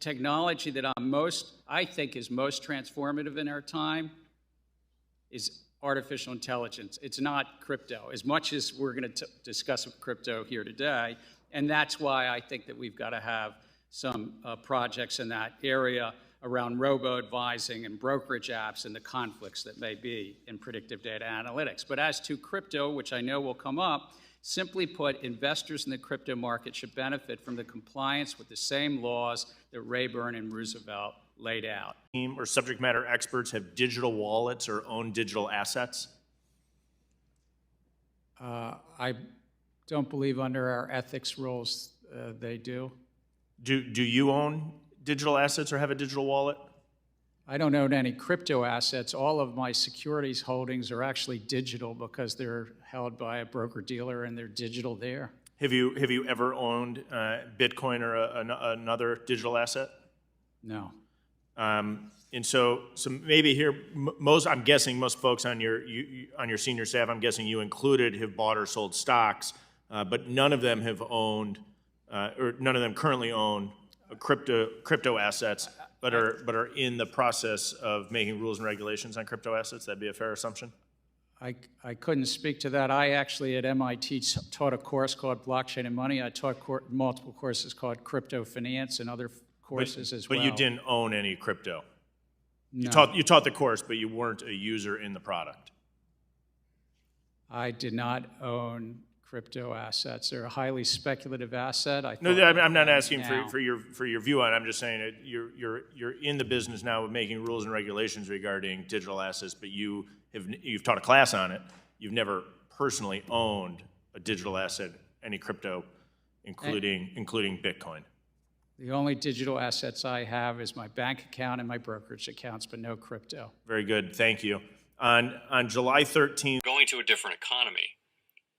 Technology that I think is most transformative in our time is artificial intelligence. It's not crypto, as much as we're going to discuss crypto here today. And that's why I think that we've got to have some projects in that area around robo-advising and brokerage apps and the conflicts that may be in predictive data analytics. But as to crypto, which I know will come up, simply put, investors in the crypto market should benefit from the compliance with the same laws that Rayburn and Roosevelt laid out. Or subject matter experts have digital wallets or own digital assets? I don't believe under our ethics rules they do. Do you own digital assets or have a digital wallet? I don't own any crypto assets. All of my securities holdings are actually digital because they're held by a broker-dealer and they're digital there. Have you ever owned Bitcoin or another digital asset? No. And so maybe here, I'm guessing most folks on your senior staff, I'm guessing you included, have bought or sold stocks, but none of them have owned, or none of them currently own crypto assets, but are in the process of making rules and regulations on crypto assets. That'd be a fair assumption? I couldn't speak to that. I actually at MIT taught a course called Blockchain and Money. I taught multiple courses called Crypto Finance and other courses as well. But you didn't own any crypto? No. You taught the course, but you weren't a user in the product? I did not own crypto assets. They're a highly speculative asset. I'm not asking for your view on it. I'm just saying that you're in the business now of making rules and regulations regarding digital assets, but you've taught a class on it. You've never personally owned a digital asset, any crypto, including Bitcoin. The only digital assets I have is my bank account and my brokerage accounts, but no crypto. Very good, thank you. On July 13th, going to a different economy,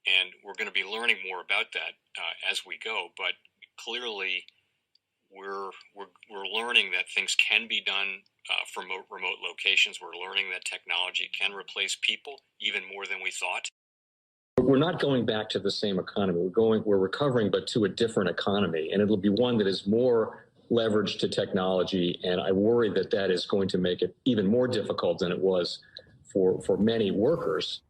and we're going to be learning more about that as we go. But clearly, we're learning that things can be done from remote locations. We're learning that technology can replace people even more than we thought. We're not going back to the same economy. We're recovering, but to a different economy, and it'll be one that is more leveraged to technology. And I worry that is going to make it even more difficult than it was for many workers.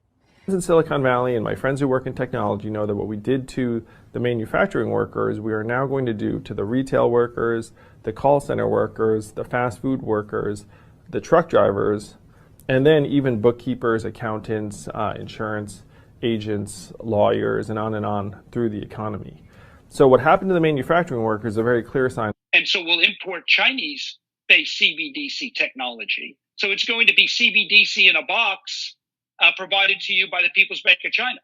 In Silicon Valley, and my friends who work in technology know that what we did to the manufacturing workers, we are now going to do to the retail workers, the call center workers, the fast food workers, the truck drivers, and then even bookkeepers, accountants, insurance agents, lawyers, and on through the economy. So what happened to the manufacturing workers is a very clear sign. And so we'll import Chinese-based CBDC technology. So it's going to be CBDC in a box provided to you by the People's Bank of China.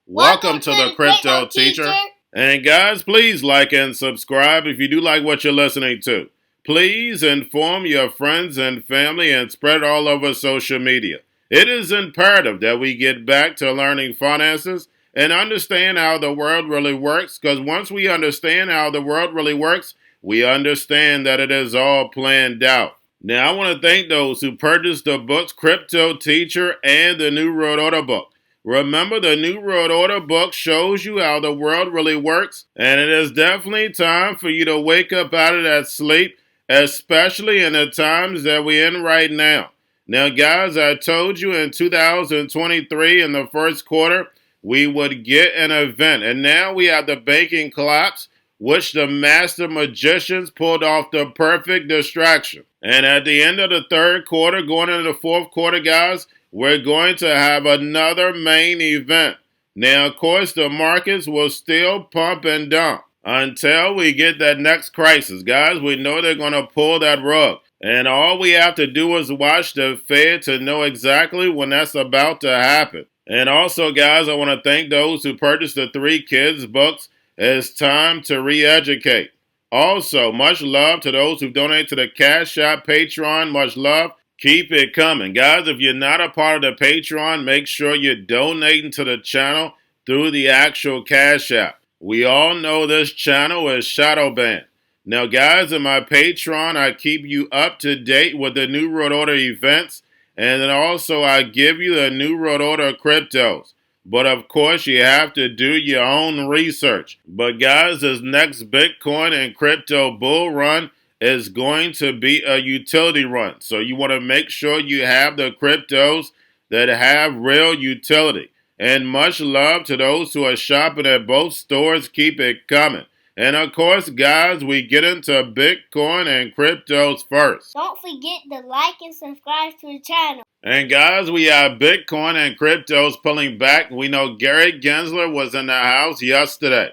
Welcome to the Crypto Teacher. And guys, please like and subscribe if you do like what you're listening to. Please inform your friends and family and spread it all over social media. It is imperative that we get back to learning finances and understand how the world really works, because once we understand how the world really works, we understand that it is all planned out. Now, I want to thank those who purchased the books Cryptoteacher and the New World Order book. Remember, the New World Order book shows you how the world really works, and it is definitely time for you to wake up out of that sleep, especially in the times that we're in right now. Now, guys, I told you in 2023 in the first quarter, we would get an event. And now we have the banking collapse, which the master magicians pulled off the perfect distraction. And at the end of the third quarter, going into the fourth quarter, guys, we're going to have another main event. Now, of course, the markets will still pump and dump until we get that next crisis. Guys, we know they're going to pull that rug. And all we have to do is watch the Fed to know exactly when that's about to happen. And also, guys, I want to thank those who purchased the 3 Kids books. It's time to re-educate. Also, much love to those who donate to the Cash App, Patreon. Much love. Keep it coming. Guys, if you're not a part of the Patreon, make sure you're donating to the channel through the actual Cash App. We all know this channel is shadow banned. Now, guys, in my Patreon, I keep you up to date with the New World Order events, and then also I give you the New World Order cryptos. But, of course, you have to do your own research. But, guys, this next Bitcoin and crypto bull run is going to be a utility run. So you want to make sure you have the cryptos that have real utility. And much love to those who are shopping at both stores. Keep it coming. And of course, guys, we get into Bitcoin and cryptos first. Don't forget to like and subscribe to the channel. And guys, we have Bitcoin and cryptos pulling back. We know Gary Gensler was in the house yesterday.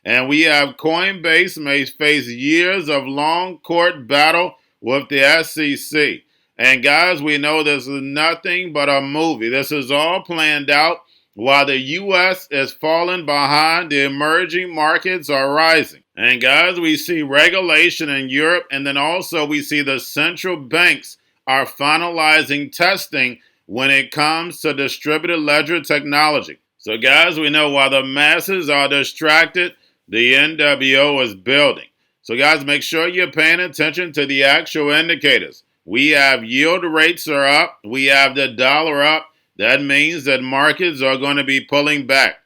And we have Coinbase may face years of long court battle with the SEC. And guys, we know this is nothing but a movie. This is all planned out while the U.S. is falling behind. The emerging markets are rising. And guys, we see regulation in Europe, and then also we see the central banks are finalizing testing when it comes to distributed ledger technology. So guys, we know while the masses are distracted, the NWO is building. So guys, make sure you're paying attention to the actual indicators. We have yield rates are up. We have the dollar up. That means that markets are going to be pulling back.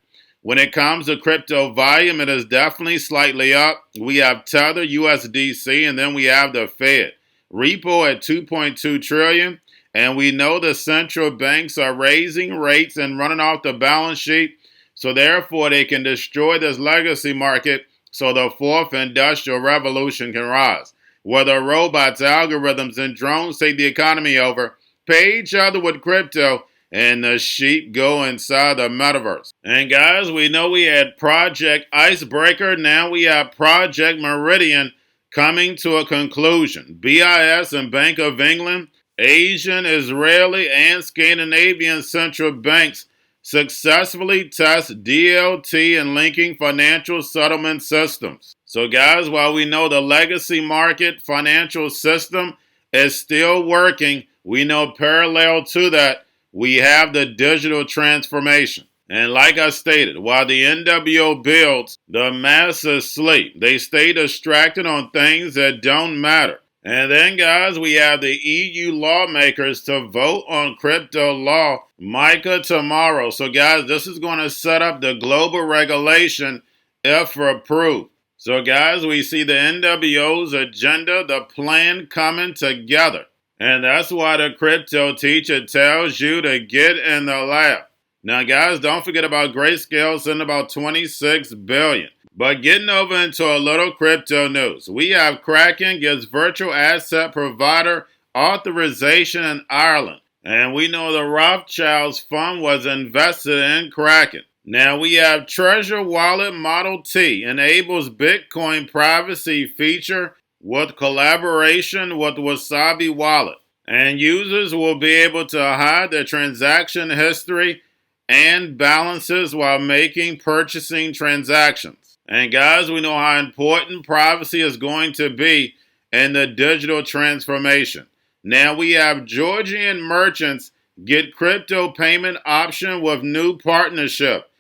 When it comes to crypto volume, it is definitely slightly up. We have Tether, USDC, and then we have the Fed. Repo at 2.2 trillion. And we know the central banks are raising rates and running off the balance sheet. So therefore, they can destroy this legacy market so the fourth industrial revolution can rise. Whether robots, algorithms, and drones take the economy over, pay each other with crypto, and the sheep go inside the metaverse. And guys, we know we had Project Icebreaker. Now we have Project Meridian coming to a conclusion. BIS and Bank of England, Asian, Israeli, and Scandinavian central banks successfully test DLT and linking financial settlement systems. So guys, while we know the legacy market financial system is still working, we know parallel to that, we have the digital transformation. And like I stated, while the NWO builds, the masses sleep. They stay distracted on things that don't matter. And then, guys, we have the EU lawmakers to vote on crypto law, MiCA, tomorrow. So, guys, this is going to set up the global regulation if approved. So, guys, we see the NWO's agenda, the plan coming together. And that's why the crypto teacher tells you to get in the lab. Now, guys, don't forget about Grayscale sending about $26 billion. But getting over into a little crypto news, we have Kraken gets virtual asset provider authorization in Ireland. And we know the Rothschilds fund was invested in Kraken. Now we have Treasure Wallet Model T enables Bitcoin privacy feature with collaboration with Wasabi Wallet. And users will be able to hide their transaction history and balances while making purchasing transactions. And guys, we know how important privacy is going to be in the digital transformation. Now we have Georgian merchants get crypto payment option with new partnership.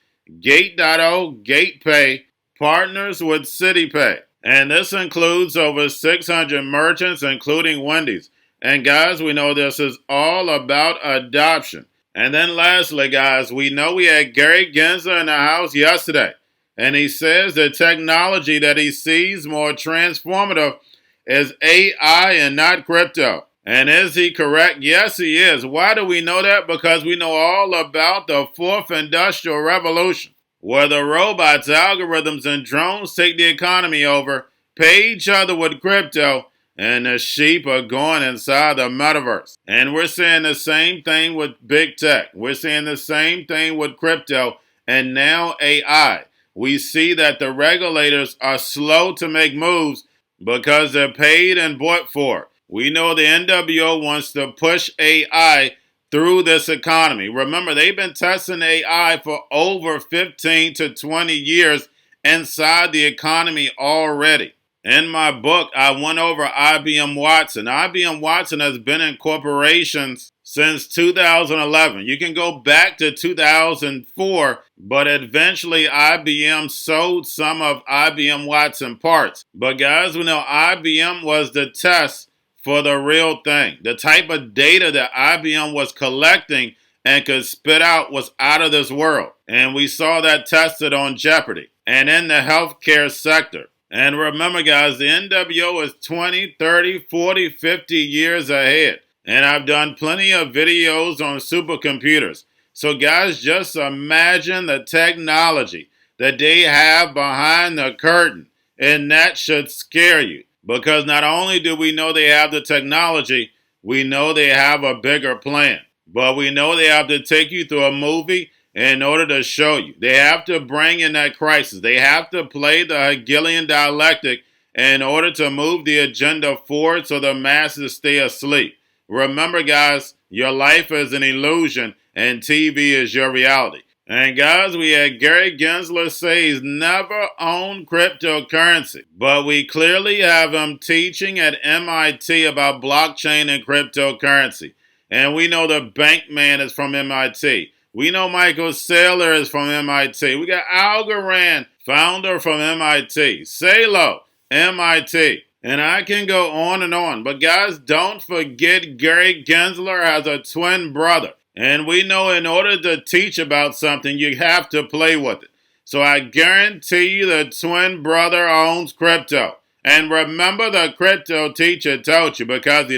Gate.io, GatePay, partners with CityPay. And this includes over 600 merchants, including Wendy's. And guys, we know this is all about adoption. And then lastly, guys, we know we had Gary Gensler in the house yesterday. And he says the technology that he sees more transformative is AI and not crypto. And is he correct? Yes, he is. Why do we know that? Because we know all about the fourth industrial revolution, where the robots, algorithms, and drones take the economy over, pay each other with crypto, and the sheep are going inside the metaverse. And we're seeing the same thing with big tech. We're seeing the same thing with crypto and now AI. We see that the regulators are slow to make moves because they're paid and bought for. We know the NWO wants to push AI through this economy. Remember, they've been testing AI for over 15 to 20 years inside the economy already. In my book, I went over IBM Watson. IBM Watson has been in corporations since 2011. You can go back to 2004, but eventually IBM sold some of IBM Watson parts. But guys, we know IBM was the test for the real thing. The type of data that IBM was collecting and could spit out was out of this world. And we saw that tested on Jeopardy and in the healthcare sector. And remember, guys, the NWO is 20, 30, 40, 50 years ahead. And I've done plenty of videos on supercomputers. So, guys, just imagine the technology that they have behind the curtain. And that should scare you. Because not only do we know they have the technology, we know they have a bigger plan. But we know they have to take you through a movie in order to show you. They have to bring in that crisis. They have to play the Hegelian dialectic in order to move the agenda forward so the masses stay asleep. Remember, guys, your life is an illusion and TV is your reality. And guys, we had Gary Gensler say he's never owned cryptocurrency. But we clearly have him teaching at MIT about blockchain and cryptocurrency. And we know the bank man is from MIT. We know Michael Saylor is from MIT. We got Algorand, founder from MIT. Salo, MIT. And I can go on and on. But guys, don't forget Gary Gensler has a twin brother. And we know in order to teach about something, you have to play with it. So I guarantee you the twin brother owns crypto. And remember the crypto teacher told you because,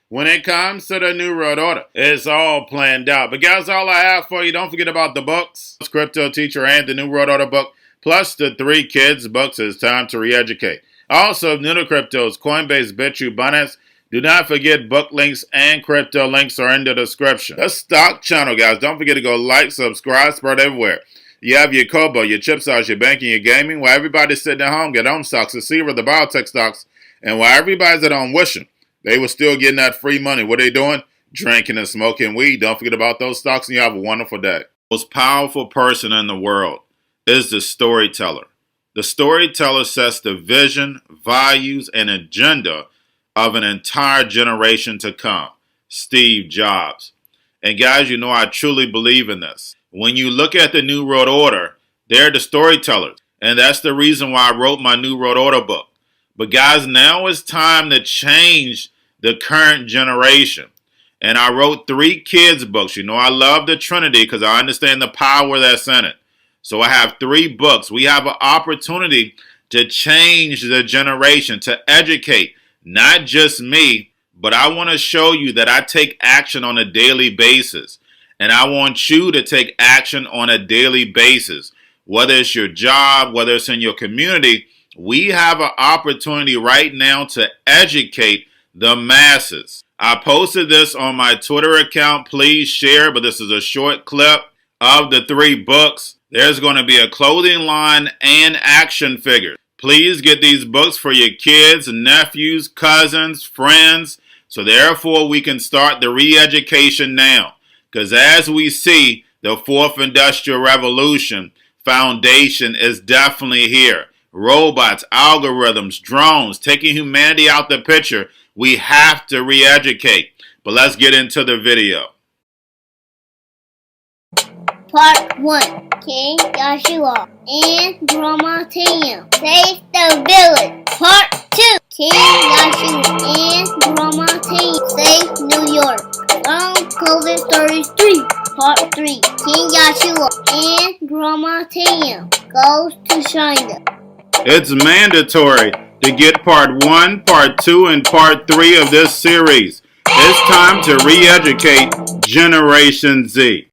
when it comes to the New World Order, it's all planned out. But guys, all I have for you, don't forget about the books. Cryptoteacher and the New World Order book, plus the 3 kids books. It's time to re-educate. Also, new to cryptos, Coinbase, Bitrue, Binance. Do not forget book links and crypto links are in the description. The stock channel, guys. Don't forget to go like, subscribe, spread everywhere. You have your Kobo, your chip stocks, your banking, your gaming. While everybody's sitting at home, get on stocks, the Seaver, the biotech stocks. And while everybody's at home wishing they were still getting that free money, what are they doing? Drinking and smoking weed. Don't forget about those stocks and you have a wonderful day. The most powerful person in the world is the storyteller. The storyteller sets the vision, values, and agenda of an entire generation to come. Steve Jobs. And guys, I truly believe in this. When you look at the New World Order, they're the storytellers. And that's the reason why I wrote my New World Order book. But guys, now it's time to change the current generation. And I wrote 3 kids books. I love the Trinity because I understand the power that's in it. So I have 3 books. We have an opportunity to change the generation, to educate, not just me, but I want to show you that I take action on a daily basis. And I want you to take action on a daily basis. Whether it's your job, whether it's in your community, we have an opportunity right now to educate the masses. I posted this on my Twitter account. Please share, but this is a short clip of the 3 books. There's going to be a clothing line and action figures. Please get these books for your kids, nephews, cousins, friends, so therefore we can start the re-education now. Because as we see, the 4th Industrial Revolution foundation is definitely here. Robots, algorithms, drones, taking humanity out the picture. We have to re-educate. But let's get into the video. Part 1. King Joshua and Grandma Tam save the village. Part 2. King Joshua and Grandma Tam save New York from COVID-33. Part 3. King Joshua and Grandma Tam goes to China. It's mandatory to get part 1, part 2, and part 3 of this series. It's time to re-educate Generation Z.